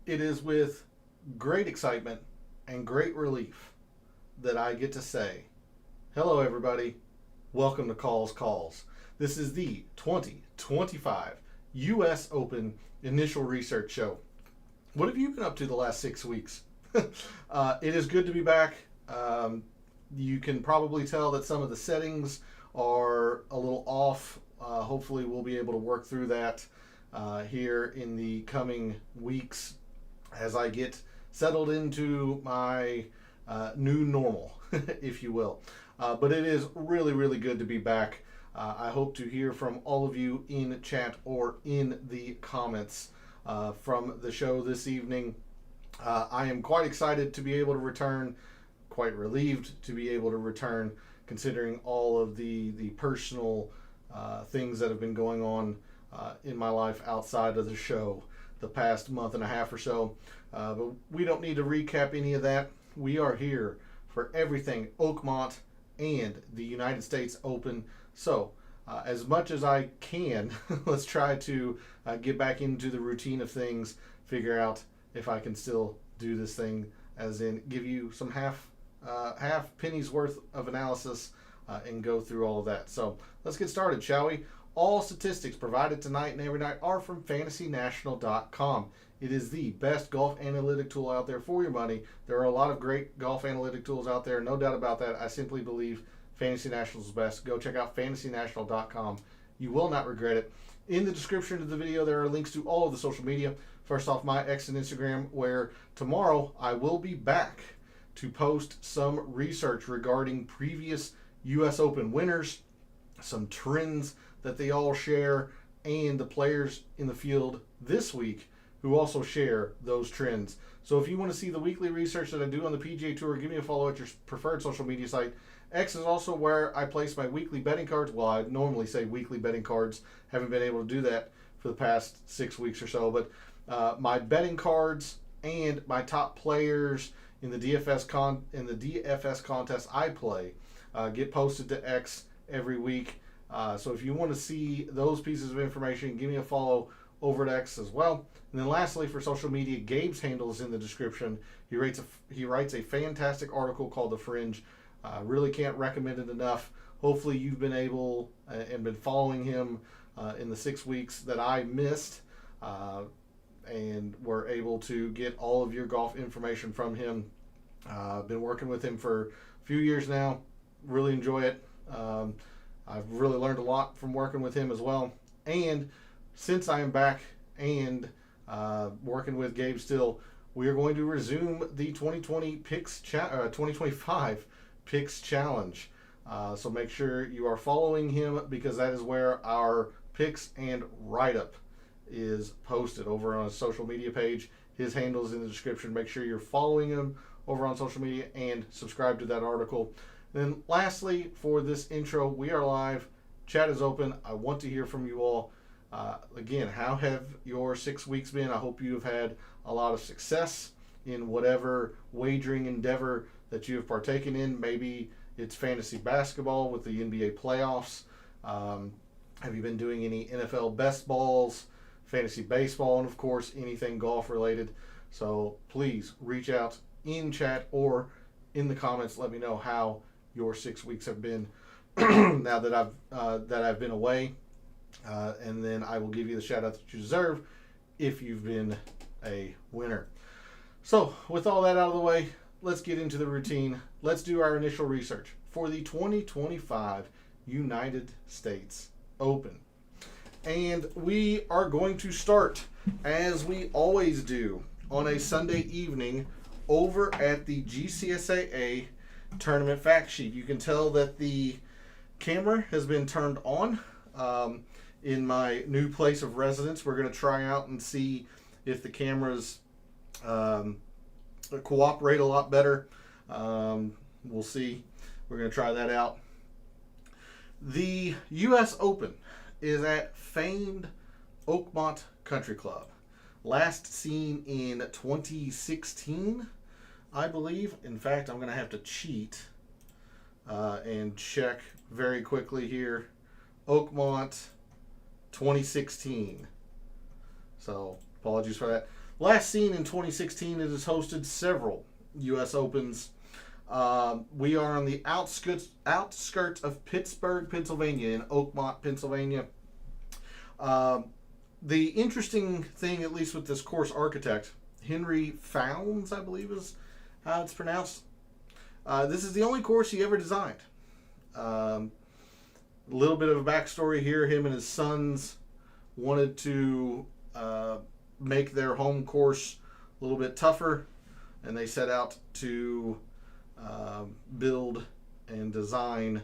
It is with great excitement and great relief that I get to say, hello, everybody. Welcome to Calls. This is the 2025 U.S. Open Initial Research Show. What have you been up to the last 6 weeks? It is good to be back. You can probably tell that some of the settings are a little off. Hopefully, we'll be able to work through that here in the coming weeks as I get settled into my new normal, if you will. But it is really, really good to be back. I hope to hear from all of you in chat or in the comments from the show this evening. I am quite excited to be able to return, quite relieved to be able to return, considering all of the personal things that have been going on in my life outside of the show the past month and a half or so. But we don't need to recap any of that. We are here for everything Oakmont and the United States Open. So as much as I can, let's try to get back into the routine of things, figure out if I can still do this thing, as in give you some half pennies worth of analysis and go through all of that. So let's get started, shall we? All statistics provided tonight and every night are from FantasyNational.com. It is the best golf analytic tool out there for your money. There are a lot of great golf analytic tools out there, no doubt about that. I simply believe Fantasy National is best. Go check out FantasyNational.com. You will not regret it. In the description of the video, there are links to all of the social media. First off, my X and Instagram, where tomorrow I will be back to post some research regarding previous U.S. Open winners, some trends that they all share, and the players in the field this week who also share those trends. So if you want to see the weekly research that I do on the PGA Tour, give me a follow at your preferred social media site. X is also where I place my weekly betting cards. Well, I normally say weekly betting cards. Haven't been able to do that for the past 6 weeks or so. But my betting cards and my top players in the DFS contest I play get posted to X every week. So if you want to see those pieces of information, give me a follow over at X as well. And then lastly, for social media, Gabe's handle is in the description. He writes a fantastic article called The Fringe. Really can't recommend it enough. Hopefully you've been able and been following him in the 6 weeks that I missed and were able to get all of your golf information from him. I've been working with him for a few years now. Really enjoy it. I've really learned a lot from working with him as well. And since I am back and working with Gabe still, we are going to resume the 2025 Picks Challenge. So make sure you are following him, because that is where our picks and write-up is posted over on his social media page. His handle is in the description. Make sure you're following him over on social media and subscribe to that article. Then lastly, for this intro, we are live. Chat is open. I want to hear from you all. Again, how have your 6 weeks been? I hope you have had a lot of success in whatever wagering endeavor that you have partaken in. Maybe it's fantasy basketball with the NBA playoffs. Have you been doing any NFL best balls, fantasy baseball, and of course anything golf related? So please reach out in chat or in the comments. Let me know how your 6 weeks have been now that I've been away, and then I will give you the shout out that you deserve if you've been a winner. So with all that out of the way, let's get into the routine. Let's do our initial research for the 2025 United States Open. And we are going to start, as we always do, on a Sunday evening over at the GCSAA tournament fact sheet. You can tell that the camera has been turned on in my new place of residence. We're going to try out and see if the cameras cooperate a lot better. We'll see. We're going to try that out. The U.S. Open is at famed Oakmont Country Club. Last seen in 2016, I believe. In fact, I'm going to have to cheat and check very quickly here. Oakmont 2016. So apologies for that. Last seen in 2016, it has hosted several U.S. Opens. We are on the outskirts of Pittsburgh, Pennsylvania, in Oakmont, Pennsylvania. The interesting thing, at least with this course architect, Henry Fownes, I believe is how it's pronounced. This is the only course he ever designed. A little bit of a backstory here. Him and his sons wanted to make their home course a little bit tougher, and they set out to build and design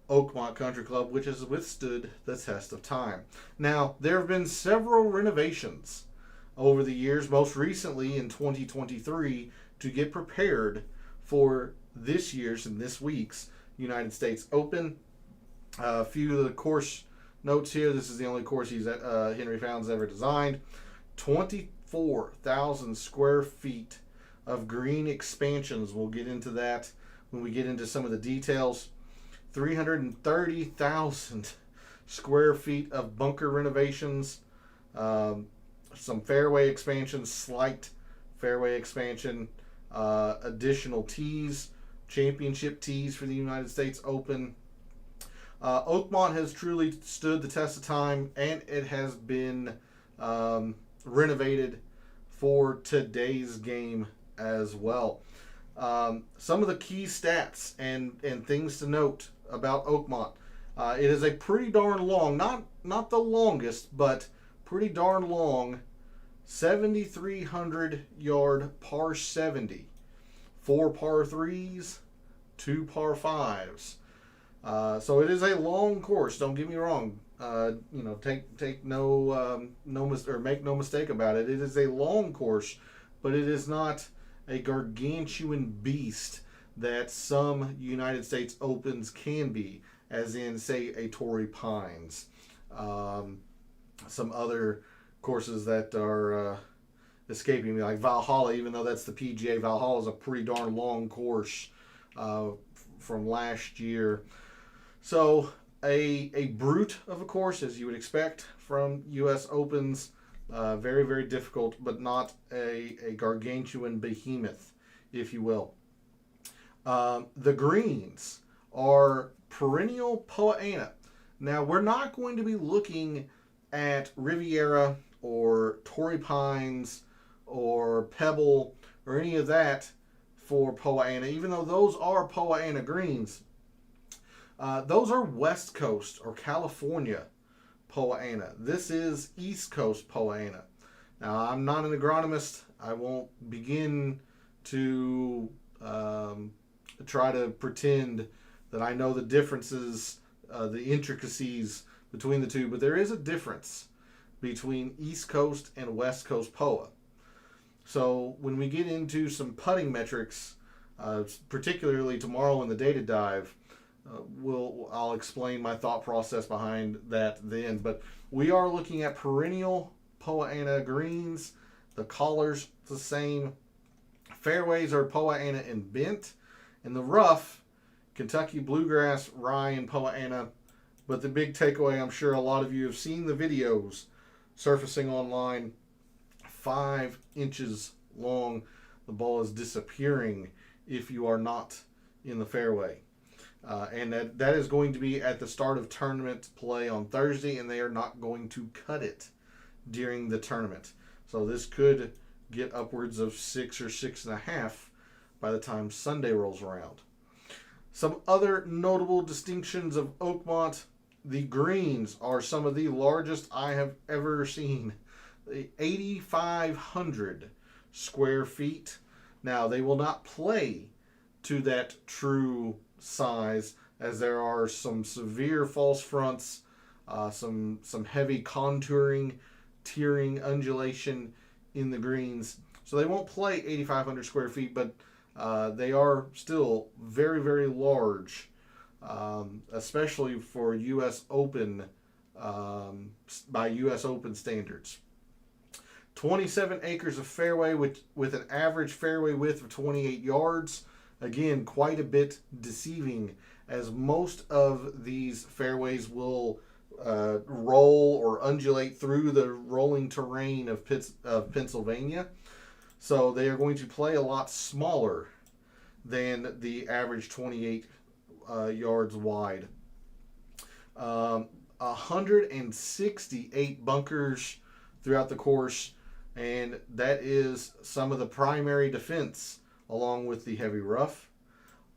Oakmont Country Club, which has withstood the test of time. Now, there have been several renovations over the years, most recently in 2023, to get prepared for this year's and this week's United States Open. A few of the course notes here. This is the only course Henry Fownes ever designed. 24,000 square feet of green expansions. We'll get into that when we get into some of the details. 330,000 square feet of bunker renovations. Some fairway expansions, slight fairway expansion. Additional tees, championship tees for the United States Open. Oakmont has truly stood the test of time, and it has been renovated for today's game as well. Some of the key stats and things to note about Oakmont. It is a pretty darn long, not the longest, but pretty darn long 7,300 yard par 70. 4 par 3s, 2 par 5s. So it is a long course. Don't get me wrong. Make no mistake about it. It is a long course, but it is not a gargantuan beast that some United States Opens can be, as in, say, a Torrey Pines, some other courses that are escaping me, like Valhalla. Even though that's the PGA, Valhalla is a pretty darn long course from last year. So a brute of a course, as you would expect from U.S. Opens. Very, very difficult, but not a gargantuan behemoth, if you will. The greens are perennial Poa annua. Now, we're not going to be looking at Riviera or Torrey Pines or Pebble or any of that for Poa annua, even though those are Poa annua greens. Those are West Coast or California Poa annua. This is East Coast Poa annua. Now, I'm not an agronomist. I won't begin to try to pretend that I know the differences, the intricacies between the two, but there is a difference between East Coast and West Coast Poa. So when we get into some putting metrics, particularly tomorrow in the data dive, I'll explain my thought process behind that then. But we are looking at perennial Poa annua greens. The collars the same. Fairways are Poa annua and bent. In the rough, Kentucky bluegrass, rye, and Poa annua. But the big takeaway, I'm sure a lot of you have seen the videos surfacing online. 5 inches long. The ball is disappearing if you are not in the fairway. And that is going to be at the start of tournament play on Thursday, and they are not going to cut it during the tournament. So this could get upwards of 6 or 6.5 by the time Sunday rolls around. Some other notable distinctions of Oakmont: the greens are some of the largest I have ever seen. 8,500 square feet. Now, they will not play to that true size, as there are some severe false fronts, some heavy contouring, tiering, undulation in the greens. So they won't play 8,500 square feet, but they are still very, very large, especially for U.S. Open, by U.S. Open standards. 27 acres of fairway with an average fairway width of 28 yards. Again, quite a bit deceiving, as most of these fairways will roll or undulate through the rolling terrain of Pennsylvania. So they are going to play a lot smaller than the average 28 yards wide. 168 bunkers throughout the course, and that is some of the primary defense, along with the heavy rough,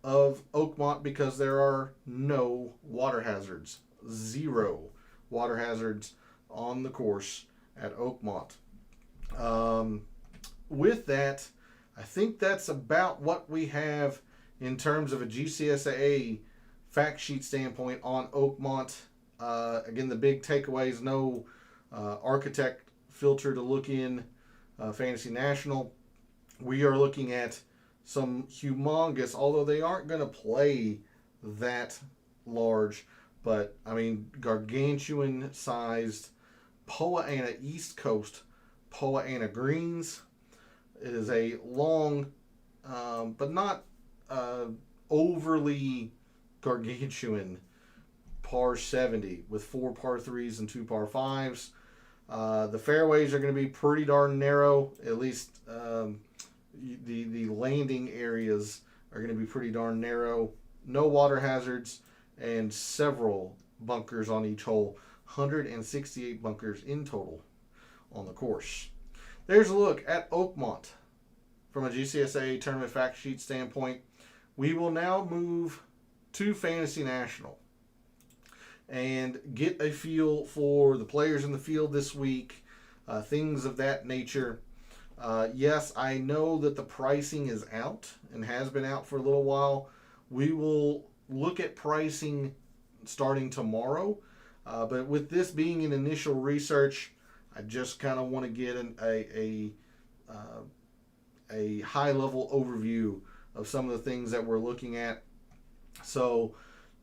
of Oakmont, because there are no water hazards. 0 water hazards on the course at Oakmont. With that, I think that's about what we have in terms of a GCSA fact sheet standpoint on Oakmont. Again, the big takeaways: no architect filter to look in Fantasy National. We are looking at some humongous, although they aren't going to play that large, but I mean gargantuan sized Poa annua East Coast Poa annua greens. It is a long, but not overly gargantuan par 70 with 4 par 3s and 2 par 5s. The fairways are going to be pretty darn narrow. At least the landing areas are going to be pretty darn narrow. No water hazards and several bunkers on each hole. 168 bunkers in total on the course. There's a look at Oakmont from a GCSA tournament fact sheet standpoint. We will now move to Fantasy National and get a feel for the players in the field this week, things of that nature. Yes, I know that the pricing is out and has been out for a little while. We will look at pricing starting tomorrow, but with this being an initial research, I just kind of want to get a high-level overview of some of the things that we're looking at. So,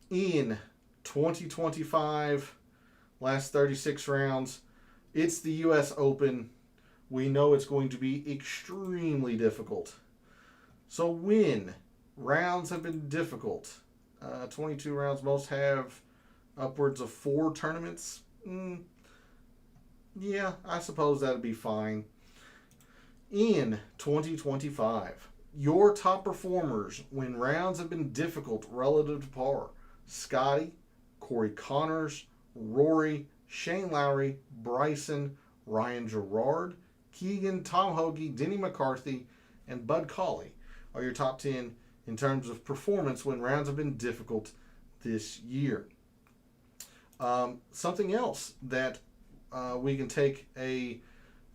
in 2025, last 36 rounds, it's the U.S. Open. We know it's going to be extremely difficult. So when rounds have been difficult, 22 rounds, most have upwards of 4 tournaments. Yeah, I suppose that'd be fine. In 2025, your top performers when rounds have been difficult relative to par: Scotty, Corey Connors, Rory, Shane Lowry, Bryson, Ryan Gerard, Keegan, Tom Hoagie, Denny McCarthy, and Bud Cauley are your top 10 in terms of performance when rounds have been difficult this year. Something else that we can take a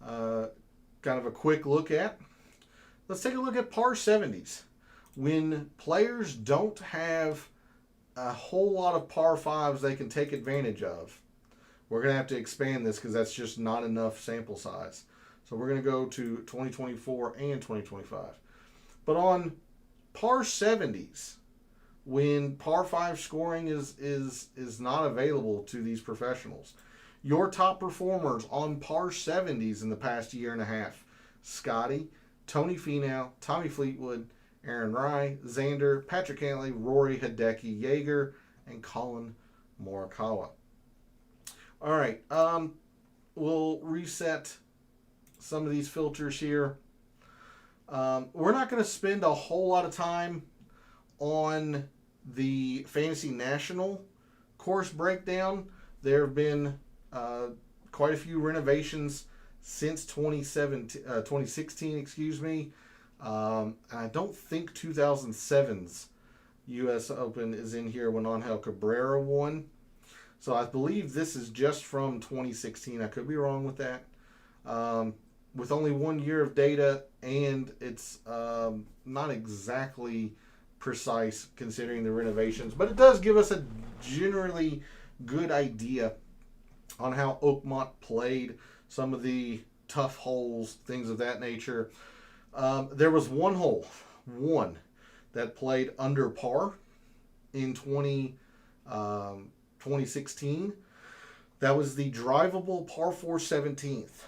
kind of a quick look at. Let's take a look at par 70s. When players don't have a whole lot of par 5s they can take advantage of, we're going to have to expand this because that's just not enough sample size. So we're going to go to 2024 and 2025. But on par 70s, when par 5 scoring is not available to these professionals, your top performers on par 70s in the past year and a half: Scotty, Tony Finau, Tommy Fleetwood, Aaron Rai, Xander, Patrick Cantlay, Rory, Hideki, Jaeger, and Colin Morikawa. All right, we'll reset some of these filters here. We're not going to spend a whole lot of time on the Fantasy National course breakdown. There have been quite a few renovations since 2016, excuse me. And I don't think 2007's U.S. Open is in here when Angel Cabrera won. So I believe this is just from 2016. I could be wrong with that. With only 1 year of data, and it's not exactly precise considering the renovations, but it does give us a generally good idea on how Oakmont played, some of the tough holes, things of that nature. There was one that played under par in 2016. That was the drivable par 4 17th.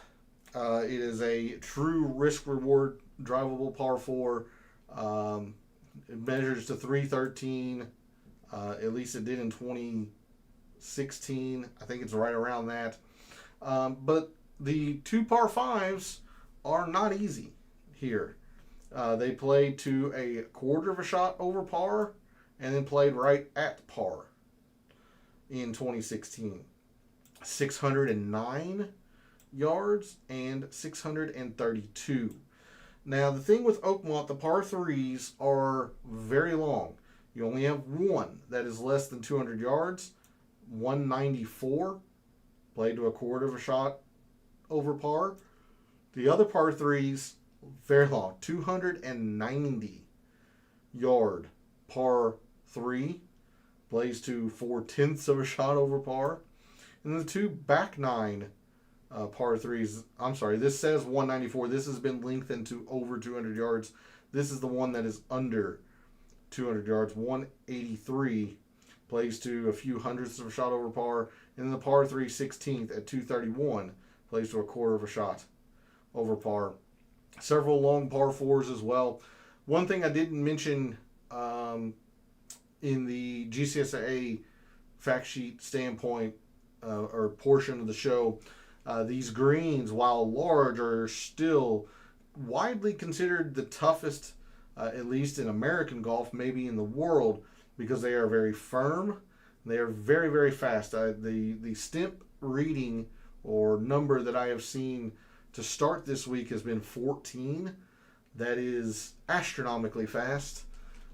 It is a true risk-reward drivable par 4. It measures to 313. At least it did in 2016. 16. I think it's right around that. But the 2 par 5s are not easy here. They played to a quarter of a shot over par and then played right at par in 2016. 609 yards and 632. Now, the thing with Oakmont, the par 3s are very long. You only have one that is less than 200 yards, 194, played to a quarter of a shot over par. The other par 3s, very long, 290 yard par 3, plays to 4/10 of a shot over par. And the 2 back 9 par 3s, I'm sorry, this says 194. This has been lengthened to over 200 yards. This is the one that is under 200 yards, 183, plays to a few hundredths of a shot over par. And then the par 3 16th at 231, plays to a quarter of a shot over par. Several long par 4s as well. One thing I didn't mention in the GCSA fact sheet standpoint or portion of the show, these greens, while large, are still widely considered the toughest, at least in American golf, maybe in the world, because they are very firm. They are very, very fast. The stimp reading or number that I have seen to start this week has been 14. That is astronomically fast.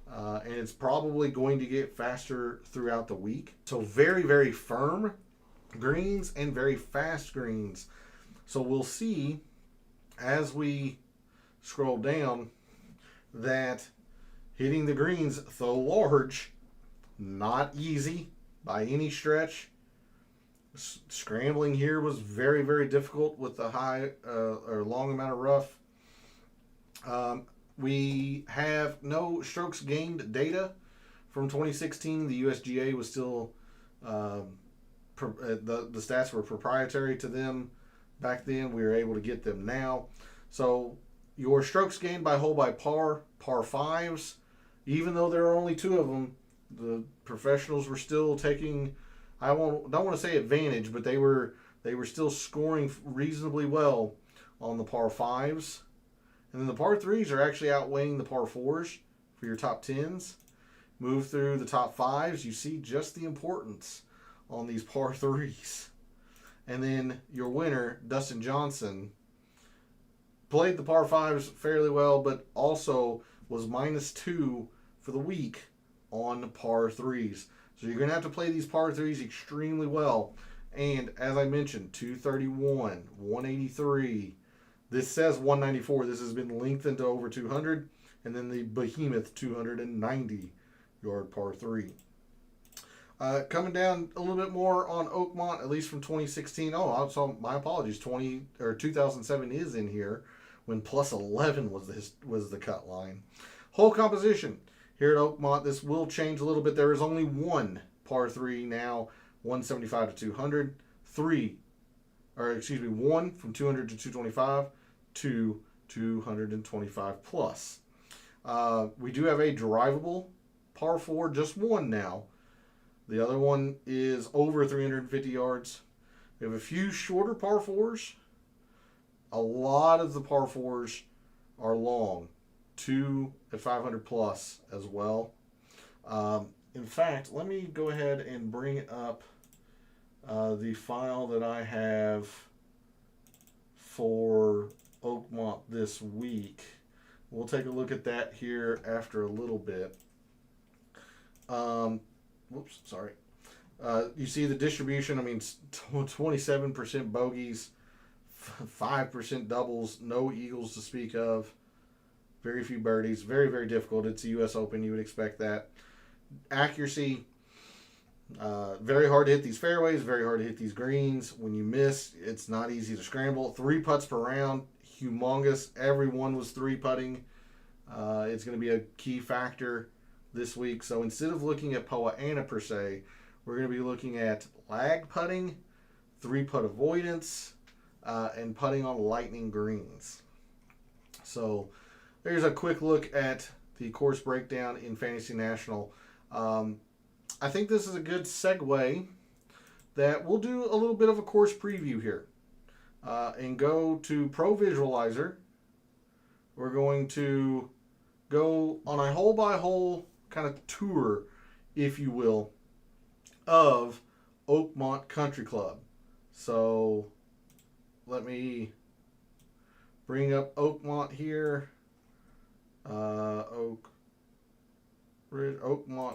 And it's probably going to get faster throughout the week. So very, very firm greens and very fast greens. So we'll see as we scroll down that hitting the greens, though large, not easy by any stretch. Scrambling here was very, very difficult with the high or long amount of rough. We have no strokes gained data from 2016. The USGA was still, the stats were proprietary to them back then. We were able to get them now. So your strokes gained by hole by par 5s, even though there are only 2 of them, the professionals were still taking, don't want to say advantage, but they were still scoring reasonably well on the par 5s. And then the par 3s are actually outweighing the par 4s for your top 10s. Move through the top 5s, you see just the importance on these par 3s. And then your winner, Dustin Johnson, played the par 5s fairly well, but also was -2 for the week on the par 3s. So you're going to have to play these par 3s extremely well. And as I mentioned, 231, 183. This says 194. This has been lengthened to over 200. And then the behemoth 290 yard par 3. Coming down a little bit more on Oakmont, at least from 2016. Oh, so my apologies. 2007 is in here, when +11 was the cut line. Hole composition here at Oakmont. This will change a little bit. There is only one par 3 now, 175 to 200. One from 200 to 225 to 225 plus. We do have a drivable par 4, just one now. The other one is over 350 yards. We have a few shorter par 4s. A lot of the par 4s are long, 2 at 500 plus as well. In fact, let me go ahead and bring up the file that I have for Oakmont this week. We'll take a look at that here after a little bit. You see the distribution. I mean, 27% bogeys, 5% doubles, no eagles to speak of, very few birdies, very, very difficult. It's a U.S. Open. You would expect that. Accuracy, very hard to hit these fairways, very hard to hit these greens. When you miss, it's not easy to scramble. 3 putts per round, humongous. Everyone was 3-putting. It's going to be a key factor this week. So instead of looking at Poa Annua per se, we're going to be looking at lag putting, 3-putt avoidance, and putting on lightning greens. So there's a quick look at the course breakdown in Fantasy National. I think this is a good segue that we'll do a little bit of a course preview here and go to Pro Visualizer. We're going to go on a hole-by-hole kind of tour, if you will, of Oakmont Country Club. So let me bring up Oakmont here. Oakmont,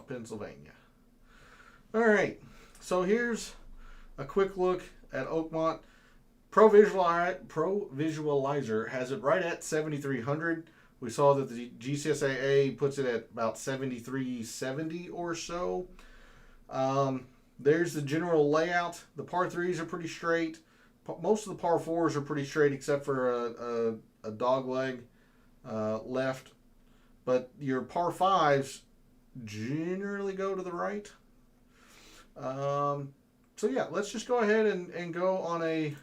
Pennsylvania. All right, so here's a quick look at Oakmont. Pro Visualizer has it right at 7,300. We saw that the GCSAA puts it at about 7,370 or so. There's the general layout. The par 3s are pretty straight. Most of the par 4s are pretty straight except for a dog leg left. But your par 5s generally go to the right. So yeah, let's just go ahead and go on a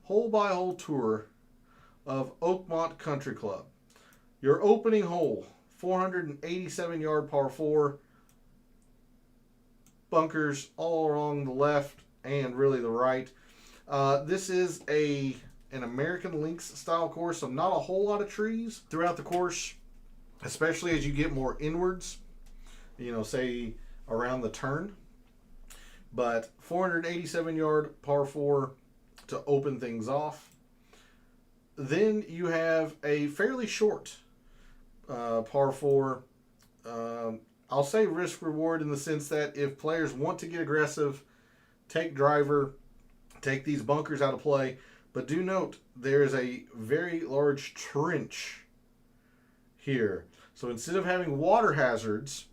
hole-by-hole tour of Oakmont Country Club. Your opening hole, 487-yard par 4. Bunkers all along the left and really the right. This is an American Links style course, so not a whole lot of trees throughout the course, especially as you get more inwards, say around the turn. But 487-yard par 4 to open things off. Then you have a fairly short par 4. I'll say risk reward in the sense that if players want to get aggressive, take driver, take these bunkers out of play. But do note there is a very large trench here. So instead of having water hazards,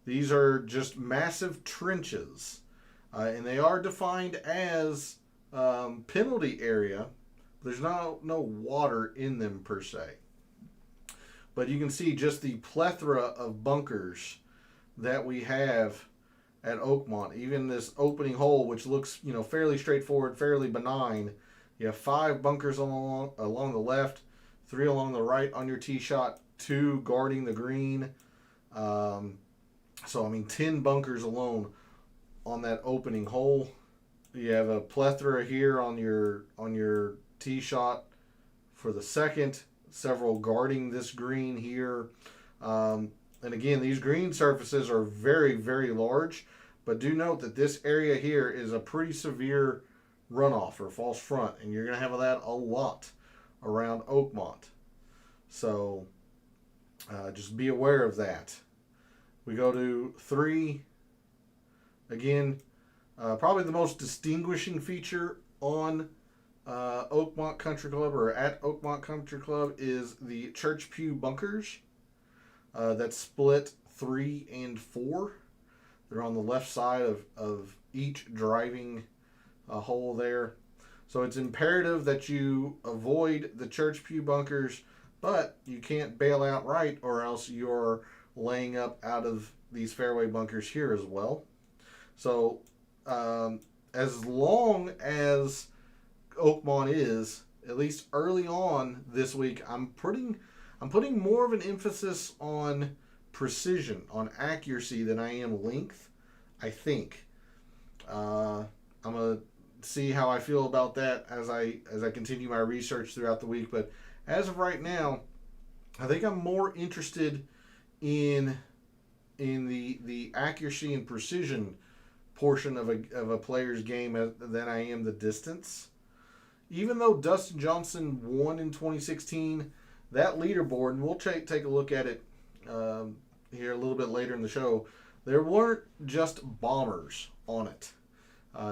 these are just massive trenches. And they are defined as penalty area. There's no water in them per se. But you can see just the plethora of bunkers that we have at Oakmont. Even this opening hole, which looks fairly straightforward, fairly benign. You have 5 bunkers along the left, 3 along the right on your tee shot, 2 guarding the green. 10 bunkers alone on that opening hole. You have a plethora here on your tee shot for the second. Several guarding this green here. And again, these green surfaces are very, very large. But do note that this area here is a pretty severe runoff or false front. And you're going to have that a lot around Oakmont. So just be aware of that. We go to 3. Again, probably the most distinguishing feature on Oakmont Country Club or at Oakmont Country Club is the church pew bunkers. That's split 3 and 4. They're on the left side of each driving hole there. So it's imperative that you avoid the church pew bunkers, but you can't bail out right or else you're laying up out of these fairway bunkers here as well. So as long as Oakmont is, at least early on this week, I'm putting more of an emphasis on precision, on accuracy than I am length, I think. I'm going to see how I feel about that as I continue my research throughout the week. But as of right now, I think I'm more interested in the accuracy and precision portion of a player's game than I am the distance. Even though Dustin Johnson won in 2016, that leaderboard, and we'll take a look at it here a little bit later in the show, there weren't just bombers on it.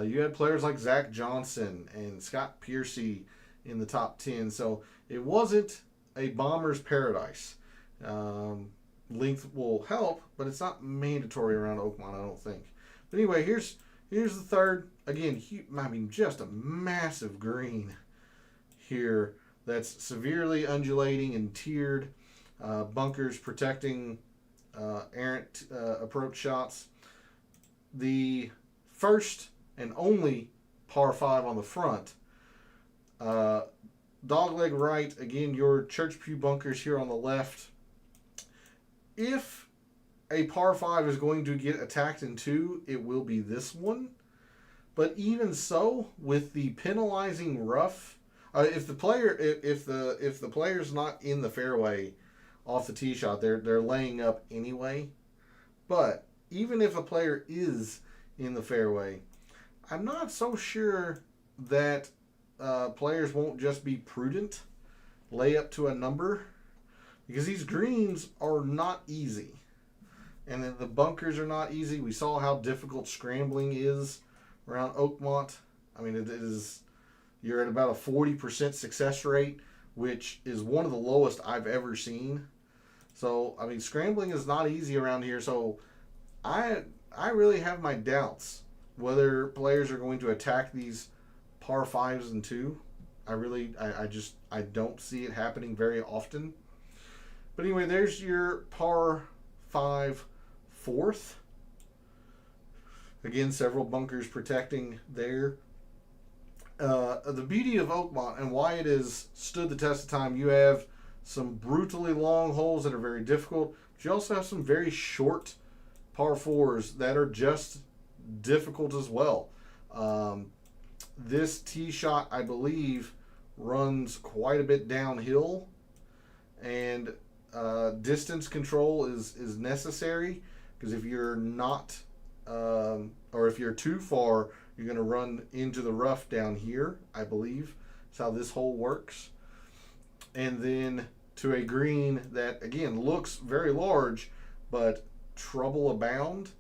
You had players like Zach Johnson and Scott Piercy in the top 10, so it wasn't a bomber's paradise. Length will help, but it's not mandatory around Oakmont, I don't think. But anyway, here's the third. Again, just a massive green here that's severely undulating and tiered. Bunkers protecting errant approach shots. The first and only par 5 on the front. Dogleg right. Again, your church pew bunkers here on the left. If a par 5 is going to get attacked in 2, it will be this one. But even so, with the penalizing rough, if the player's not in the fairway off the tee shot, they're laying up anyway. But even if a player is in the fairway, I'm not so sure that players won't just be prudent, lay up to a number, because these greens are not easy. And then the bunkers are not easy. We saw how difficult scrambling is around Oakmont. I mean, it is, you're at about a 40% success rate, which is one of the lowest I've ever seen. So, I mean, scrambling is not easy around here. So, I really have my doubts whether players are going to attack these par 5s and 2. I don't see it happening very often. But anyway, there's your par 5 4th. Again, several bunkers protecting there. The beauty of Oakmont and why it has stood the test of time, you have some brutally long holes that are very difficult, but you also have some very short par 4s that are just difficult as well. This tee shot, I believe, runs quite a bit downhill, and distance control is necessary, because if you're not or if you're too far, you're going to run into the rough down here, I believe. That's how this hole works. And then to a green that, again, looks very large, but trouble abound,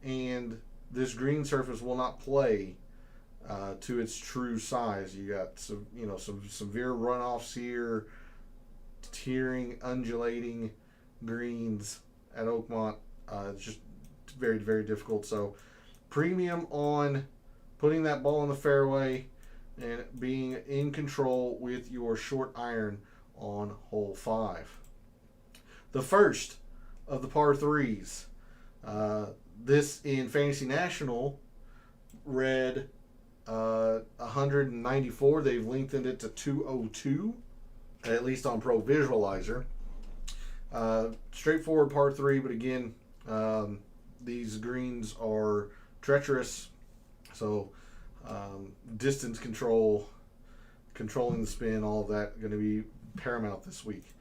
and this green surface will not play to its true size. You got some severe runoffs here, tearing, undulating greens at Oakmont. It's just very, very difficult. So premium on putting that ball in the fairway and being in control with your short iron on hole 5. The first of the par 3s. This in Fantasy National read 194. They've lengthened it to 202, at least on Pro Visualizer. Straightforward par 3, but again, these greens are treacherous, so distance control, controlling the spin, all of that going to be paramount this week.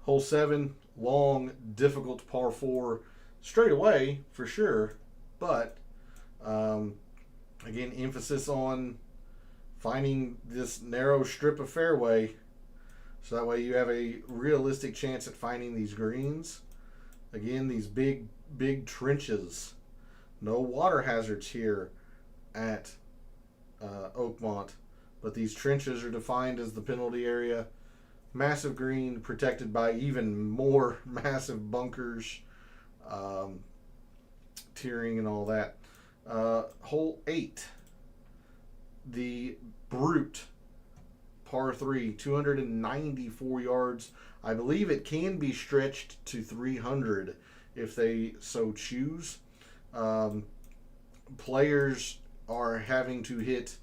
Hole 7, long, difficult par 4, straight away for sure, but again, emphasis on finding this narrow strip of fairway, so that way you have a realistic chance at finding these greens. Again, these big trenches. No water hazards here at Oakmont, but these trenches are defined as the penalty area. Massive green protected by even more massive bunkers, tiering and all that. Hole 8, the brute par 3, 294 yards. I believe it can be stretched to 300 if they so choose. Players are having to hit,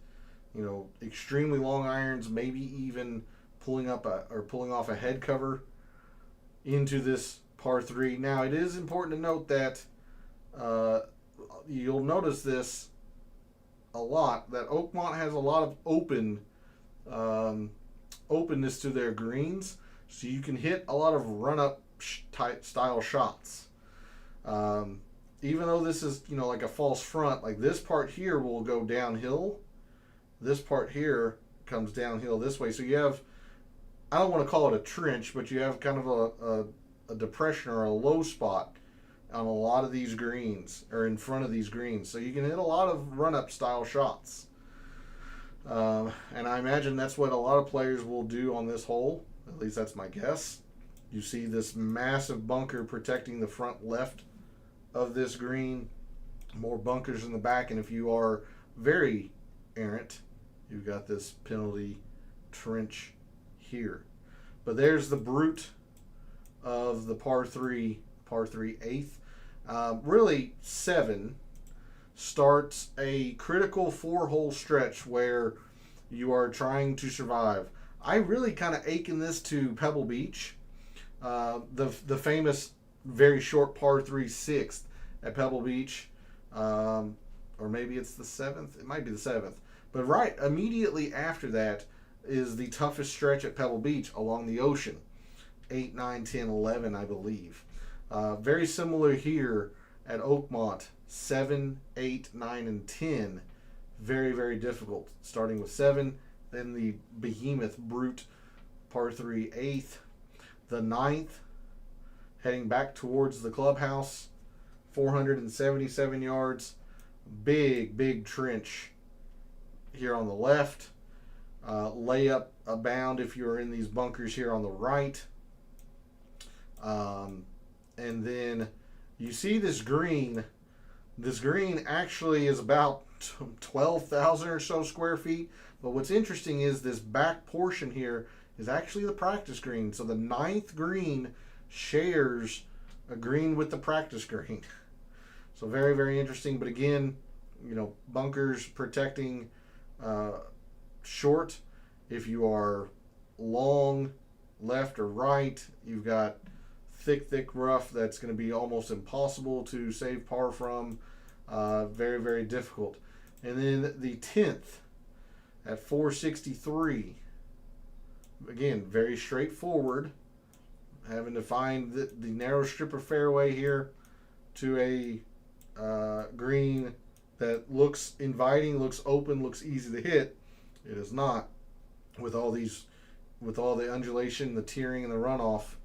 extremely long irons, maybe even pulling off a head cover into this par 3. Now, it is important to note that you'll notice this a lot, that Oakmont has a lot of openness to their greens, so you can hit a lot of run-up type style shots. Even though this is, like a false front, like this part here will go downhill. This part here comes downhill this way. So you have, I don't want to call it a trench, but you have kind of a depression or a low spot on a lot of these greens, or in front of these greens. So you can hit a lot of run-up style shots. And I imagine that's what a lot of players will do on this hole. At least that's my guess. You see this massive bunker protecting the front left of this green, more bunkers in the back, and if you are very errant, you've got this penalty trench here. But there's the brute of the par 3 eighth. Really, 7 starts a critical 4-hole stretch where you are trying to survive. I really kind of akin this to Pebble Beach, the famous very short par 3 6th at Pebble Beach. or maybe it's the 7th. It might be the 7th. But right immediately after that is the toughest stretch at Pebble Beach along the ocean. 8, 9, 10, 11, I believe. Very similar here at Oakmont. 7, 8, 9, and 10. Very, very difficult. Starting with 7, then the behemoth brute par 3 8th. The 9th, heading back towards the clubhouse, 477 yards. Big, big trench here on the left. Layup abound if you're in these bunkers here on the right. And then you see this green. This green actually is about 12,000 or so square feet. But what's interesting is this back portion here is actually the practice green. So the 9th green shares a green with the practice green. So very, very interesting. But again, bunkers protecting short. If you are long, left or right, you've got thick rough that's going to be almost impossible to save par from. Very, very difficult. And then the 10th at 463. Again, very straightforward. Having to find the narrow strip of fairway here to a green that looks inviting, looks open, looks easy to hit. It is not, with all the undulation, the tearing, and the runoff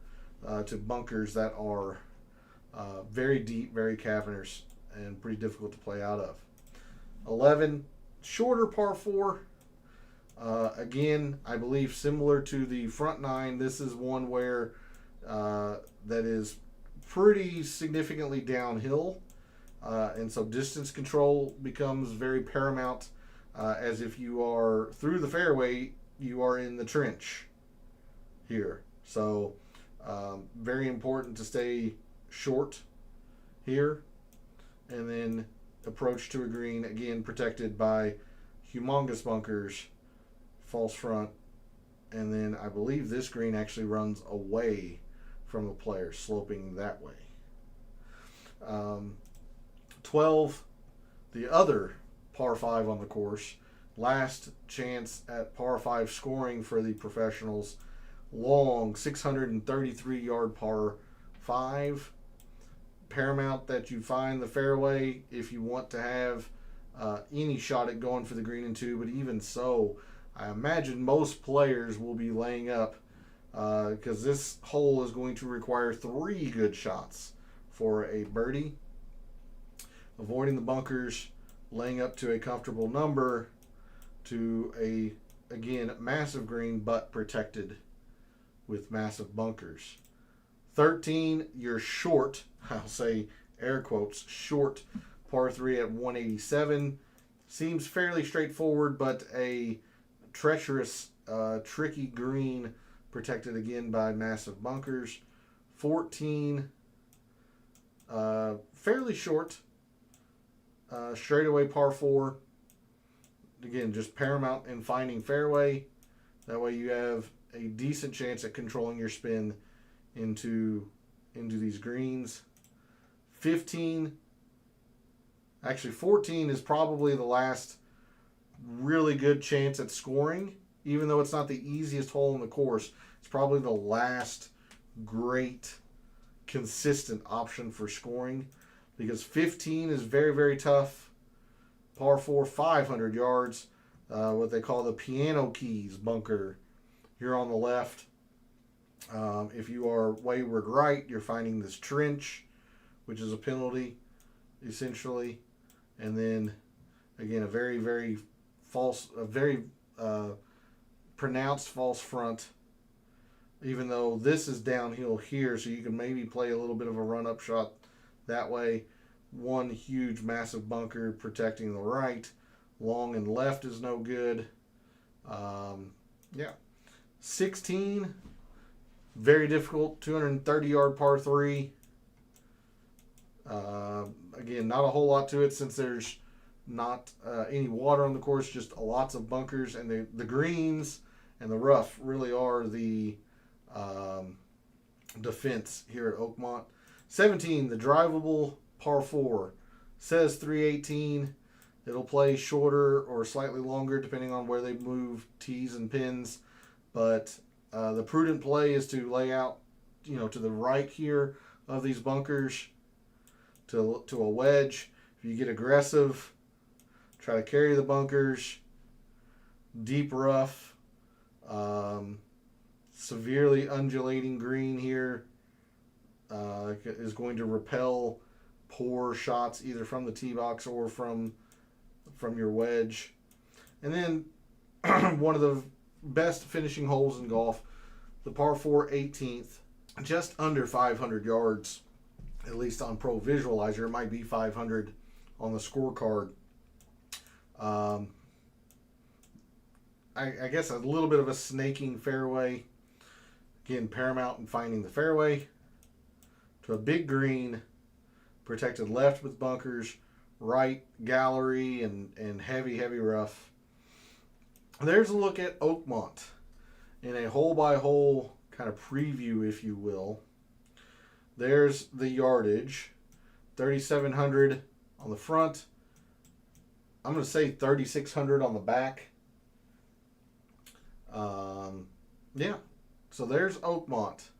to bunkers that are very deep, very cavernous, and pretty difficult to play out of. 11, shorter par 4. Again, I believe similar to the front 9, this is one where that is pretty significantly downhill. And so distance control becomes very paramount, as if you are through the fairway, you are in the trench here. So very important to stay short here. And then approach to a green, again protected by humongous bunkers, false front. And then I believe this green actually runs away from the player, sloping that way. 12, the other par 5 on the course. Last chance at par 5 scoring for the professionals. Long 633-yard par 5. Paramount that you find the fairway if you want to have any shot at going for the green and 2. But even so, I imagine most players will be laying up because this hole is going to require 3 good shots for a birdie. Avoiding the bunkers, laying up to a comfortable number to a, again, massive green but protected with massive bunkers. 13, you're short, I'll say air quotes, short par 3 at 187. Seems fairly straightforward, but a treacherous, tricky green protected again by massive bunkers. 14, fairly short, straightaway par 4. Again, just paramount in finding fairway. That way you have a decent chance at controlling your spin into these greens. 15, actually 14 is probably the last really good chance at scoring. Even though it's not the easiest hole in the course, it's probably the last great consistent option for scoring, because 15 is very, very tough. Par 4, 500 yards, what they call the piano keys bunker here on the left. If you are wayward right, you're finding this trench, which is a penalty, essentially. And then, again, a very, very pronounced false front, even though this is downhill here, so you can maybe play a little bit of a run-up shot that way. One huge, massive bunker protecting the right. Long and left is no good. 16, very difficult, 230-yard par 3. Again, not a whole lot to it since there's not any water on the course, just lots of bunkers, and the greens and the rough really are the defense here at Oakmont. 17, the drivable par 4, says 318. It'll play shorter or slightly longer depending on where they move tees and pins. But the prudent play is to lay out, to the right here of these bunkers to a wedge. If you get aggressive, try to carry the bunkers, deep rough, severely undulating green here is going to repel poor shots either from the tee box or from your wedge. And then one of the best finishing holes in golf, the par 4 18th, just under 500 yards, at least on Pro Visualizer. It might be 500 on the scorecard. I guess a little bit of a snaking fairway. Again, paramount in finding the fairway. To a big green, protected left with bunkers, right gallery and heavy rough. There's a look at Oakmont in a hole-by-hole kind of preview, if you will. There's the yardage, 3,700 on the front. I'm going to say 3,600 on the back. Yeah, so there's Oakmont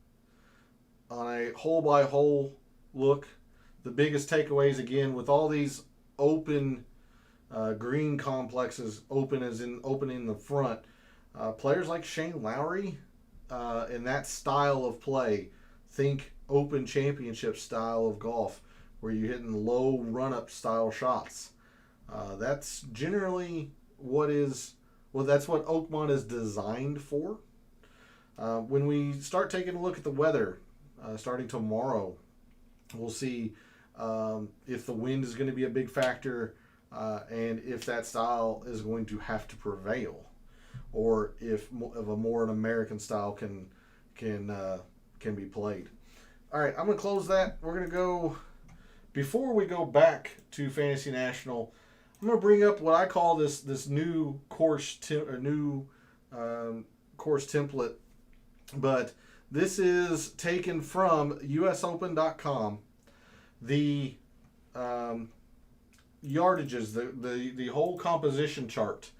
on a hole-by-hole look. The biggest takeaways, again, with all these open green complexes, open in the front, players like Shane Lowry in that style of play, think Open Championship style of golf, where you're hitting low run-up style shots. That's generally that's what Oakmont is designed for. When we start taking a look at the weather, starting tomorrow, we'll see if the wind is going to be a big factor, and if that style is going to have to prevail, or if a more an American style can be played. All right, I'm going to close that. We're going to go, before we go back to Fantasy National, I'm going to bring up what I call this new course course template, but this is taken from usopen.com. The yardages, the whole composition chart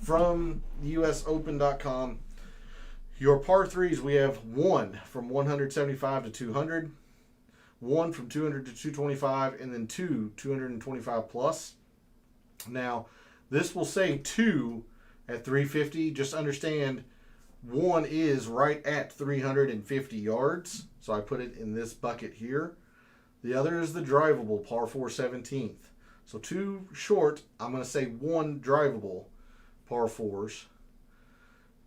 from usopen.com. Your par threes, we have 1 from 175 to 200, 1 from 200 to 225, and then 2 225 plus. Now, this will say 2 at 350. Just understand 1 is right at 350 yards, so I put it in this bucket here. The other is the drivable par 4 17th. So 2 short, I'm going to say 1 drivable par 4s.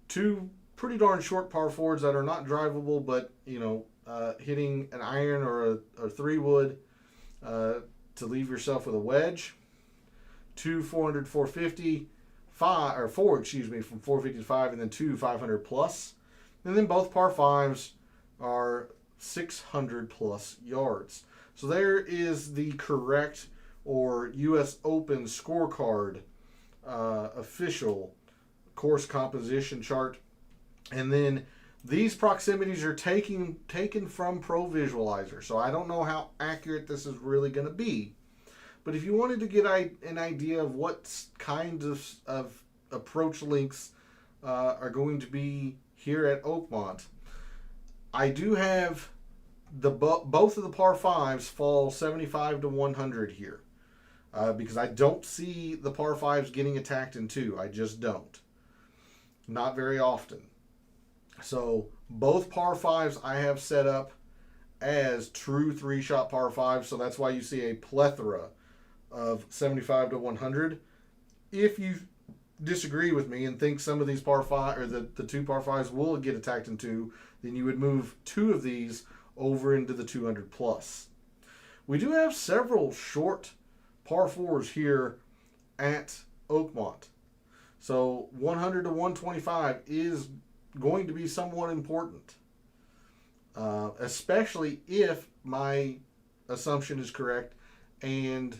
2 pretty darn short par 4s that are not drivable, but hitting an iron or a 3-wood to leave yourself with a wedge. 2 400 450, 4 from 450 to 5, and then 2 500 plus. And then both par 5s are 600 plus yards. So there is the correct or US Open scorecard official course composition chart. And then these proximities are taken from Pro Visualizer. So I don't know how accurate this is really going to be. But if you wanted to get an idea of what kinds of approach links are going to be here at Oakmont, I do have both of the par 5s fall 75 to 100 here. Because I don't see the par 5s getting attacked in 2. I just don't. Not very often. So both par 5s I have set up as true 3-shot par 5s. So that's why you see a plethora of 75 to 100. If you disagree with me and think some of these par 5 or the 2 par 5s will get attacked in 2, then you would move 2 of these over into the 200 plus. We do have several short par 4s here at Oakmont. So 100 to 125 is going to be somewhat important, especially if my assumption is correct and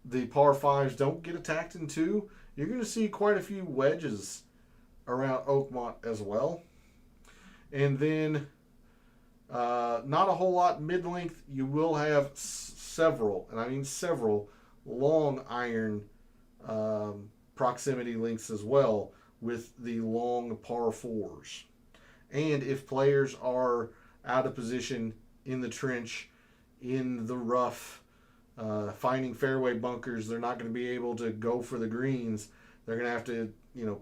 the par 5s don't get attacked in 2. You're going to see quite a few wedges around Oakmont as well. And then not a whole lot mid-length. You will have several, and I mean several, long iron proximity lengths as well with the long par fours. And if players are out of position in the trench, in the rough, finding fairway bunkers, they're not going to be able to go for the greens. They're going to have to,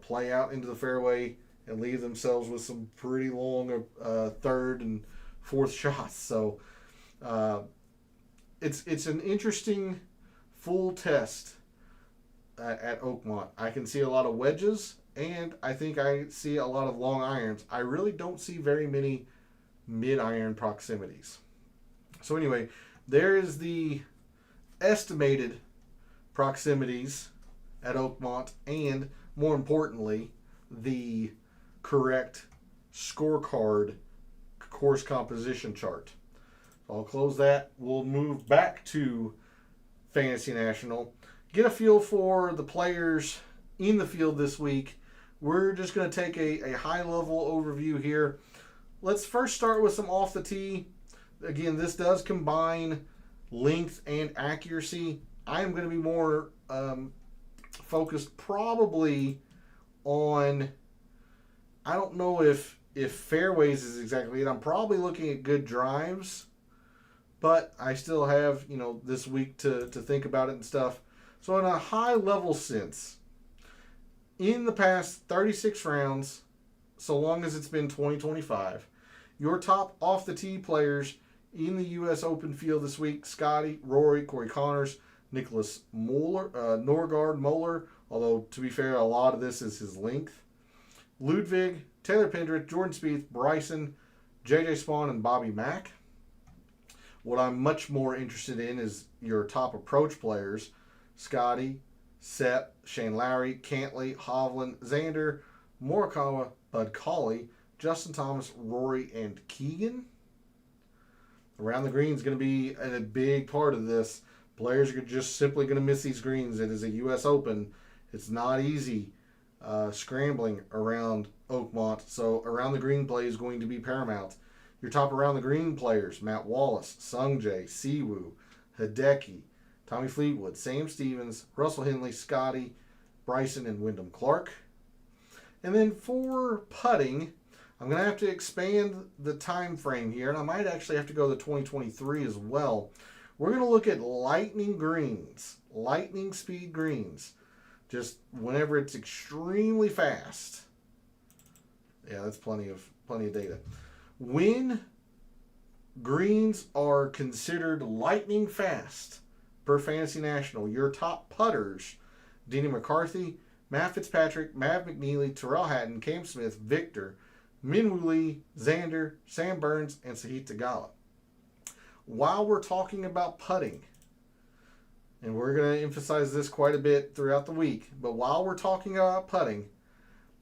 play out into the fairway and leave themselves with some pretty long third and fourth shots. So it's an interesting full test at Oakmont. I can see a lot of wedges, and I think I see a lot of long irons. I really don't see very many mid-iron proximities. So anyway, there is the estimated proximities at Oakmont, and more importantly, the correct scorecard course composition chart. So I'll close that. We'll move back to Fantasy National. Get a feel for the players in the field this week. We're just going to take a high-level overview here. Let's first start with some off the tee. Again, this does combine length and accuracy. I am going to be more focused probably on, I don't know if fairways is exactly it. I'm probably looking at good drives, but I still have, this week to think about it and stuff. So in a high-level sense, in the past 36 rounds, so long as it's been 2025, your top off-the-tee players in the U.S. Open field this week: Scotty, Rory, Corey Connors, Nicholas Norgard Moeller, although to be fair, a lot of this is his length, Ludwig, Taylor Pendrith, Jordan Spieth, Bryson, J.J. Spawn, and Bobby Mack. What I'm much more interested in is your top approach players: Scotty, Sepp, Shane Lowry, Cantley, Hovland, Xander, Morikawa, Bud Cauley, Justin Thomas, Rory, and Keegan. Around the green is going to be a big part of this. Players are just simply going to miss these greens. It is a U.S. Open. It's not easy scrambling around Oakmont. So around the green play is going to be paramount. Your top around the green players: Matt Wallace, Sungjae, Siwoo, Hideki, Tommy Fleetwood, Sam Stevens, Russell Henley, Scotty, Bryson, and Wyndham Clark. And then for putting, I'm going to have to expand the time frame here, and I might actually have to go to 2023 as well. We're going to look at lightning greens, lightning speed greens, just whenever it's extremely fast. Yeah, that's plenty of data. When greens are considered lightning fast per Fantasy National, your top putters: Denny McCarthy, Matt Fitzpatrick, Mav McNeely, Terrell Hatton, Cam Smith, Victor, Minwoo Lee, Xander, Sam Burns, and Sahith Theegala. While we're talking about putting, and we're going to emphasize this quite a bit throughout the week, but while we're talking about putting,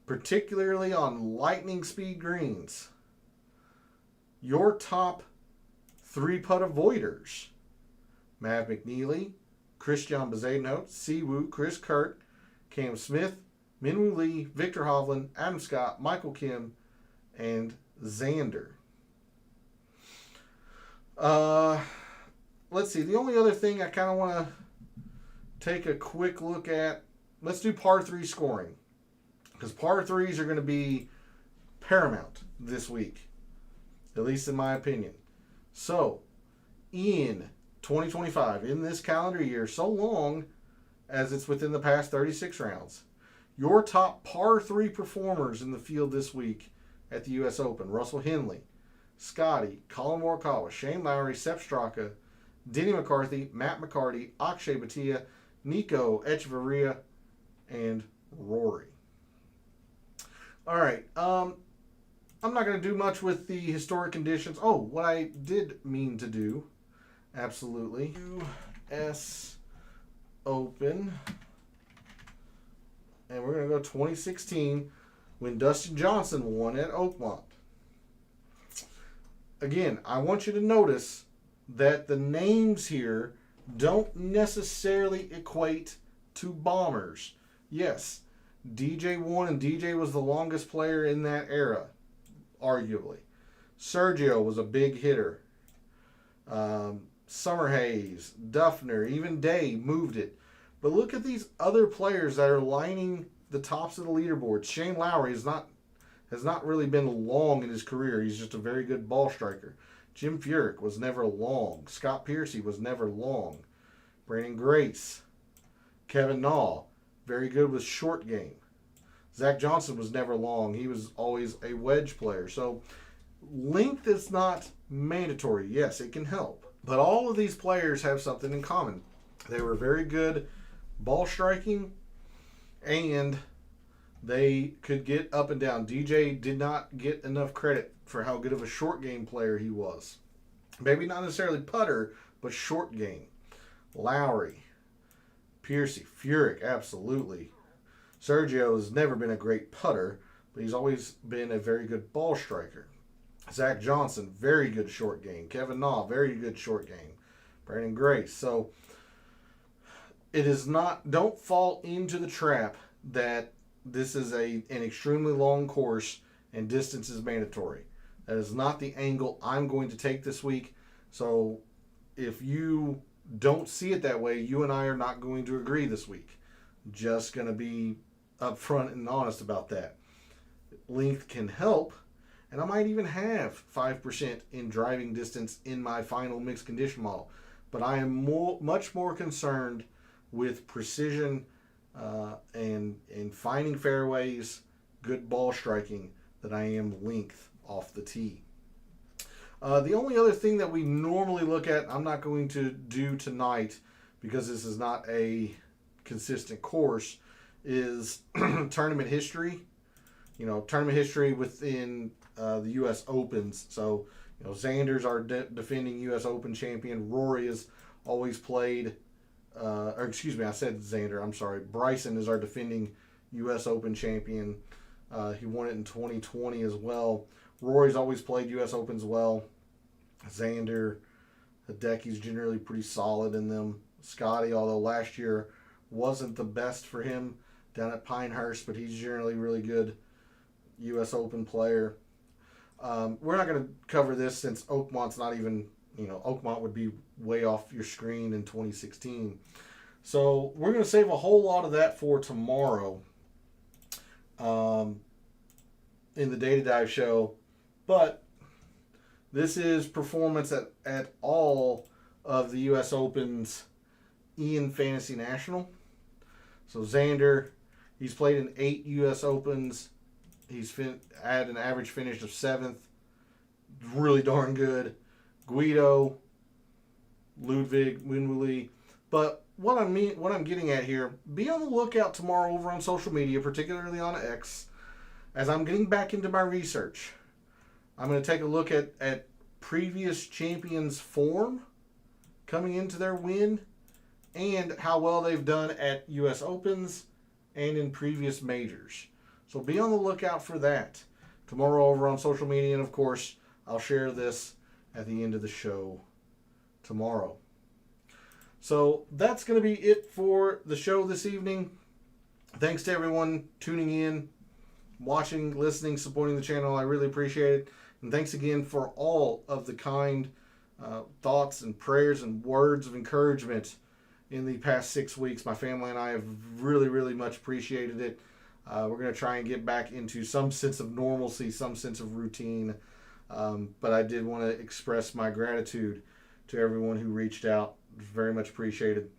particularly on lightning speed greens, your top 3 putt avoiders: Mav McNeely, Christian Bezuidenhout, Siwoo, Chris Kirk, Cam Smith, Minwoo Lee, Victor Hovland, Adam Scott, Michael Kim, and Xander. Let's see. The only other thing I kind of want to take a quick look at, let's do par 3 scoring, because par 3s are going to be paramount this week, at least in my opinion. So, in 2025, in this calendar year, so long as it's within the past 36 rounds, your top par 3 performers in the field this week at the U.S. Open: Russell Henley, Scotty, Colin Morikawa, Shane Lowry, Sepp Straka, Denny McCarthy, Matt McCarty, Akshay Bhatia, Nico Echeverria, and Rory. All right. I'm not going to do much with the historic conditions. Oh, what I did mean to do, absolutely, U.S. Open, and we're going to go 2016, when Dustin Johnson won at Oakmont. Again, I want you to notice that the names here don't necessarily equate to bombers. Yes, DJ won, and DJ was the longest player in that era, arguably. Sergio was a big hitter. Summerhays, Duffner, even Day moved it. But look at these other players that are lining the tops of the leaderboard. Shane Lowry has not really been long in his career. He's just a very good ball striker. Jim Furyk was never long. Scott Piercy was never long. Brandon Grace, Kevin Na, very good with short game. Zach Johnson was never long. He was always a wedge player. So length is not mandatory. Yes, it can help. But all of these players have something in common. They were very good ball striking, and they could get up and down. DJ did not get enough credit for how good of a short game player he was. Maybe not necessarily putter, but short game. Lowry, Piercy, Furyk, absolutely. Sergio has never been a great putter, but he's always been a very good ball striker. Zach Johnson, very good short game. Kevin Na, very good short game. Brandon Grace. So it is not, don't fall into the trap that this is an extremely long course and distance is mandatory. That is not the angle I'm going to take this week. So if you don't see it that way, you and I are not going to agree this week. Just going to be upfront and honest about that. Length can help, and I might even have 5% in driving distance in my final mixed condition model. But I am much more concerned with precision and finding fairways, good ball striking, than I am length off the tee. The only other thing that we normally look at, I'm not going to do tonight because this is not a consistent course, is tournament history. Tournament history within the U.S. Opens. So, Xander's our defending U.S. Open champion. Rory has always played, I said Xander, I'm sorry. Bryson is our defending U.S. Open champion. He won it in 2020 as well. Rory's always played U.S. Opens well. Xander, Hideki's generally pretty solid in them. Scotty, although last year wasn't the best for him down at Pinehurst, but he's generally really good U.S. Open player. We're not going to cover this since Oakmont's not even, Oakmont would be way off your screen in 2016. So we're going to save a whole lot of that for tomorrow in the Data Dive show. But this is performance at all of the U.S. Opens in Fantasy National. So Xander, he's played in 8 U.S. Opens. He's had an average finish of 7th. Really darn good. Guido, Ludwig, Winwili. But what I'm getting at here, be on the lookout tomorrow over on social media, particularly on X, as I'm getting back into my research. I'm going to take a look at previous champions' form coming into their win and how well they've done at U.S. Opens and in previous majors. So be on the lookout for that tomorrow over on social media. And, of course, I'll share this at the end of the show tomorrow. So that's going to be it for the show this evening. Thanks to everyone tuning in, watching, listening, supporting the channel. I really appreciate it. And thanks again for all of the kind thoughts and prayers and words of encouragement in the past 6 weeks. My family and I have really, really much appreciated it. We're going to try and get back into some sense of normalcy, some sense of routine. But I did want to express my gratitude to everyone who reached out. Very much appreciated.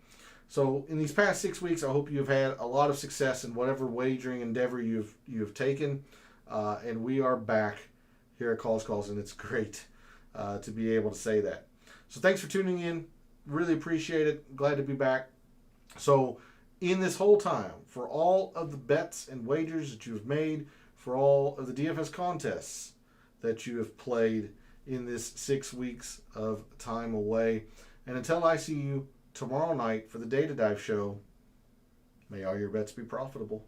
So in these past 6 weeks, I hope you've had a lot of success in whatever wagering endeavor you've taken. And we are back here at Calls, and it's great to be able to say that. So thanks for tuning in. Really appreciate it. Glad to be back. So in this whole time, for all of the bets and wagers that you have made, for all of the DFS contests that you have played in this 6 weeks of time away, and until I see you tomorrow night for the Data Dive show, may all your bets be profitable.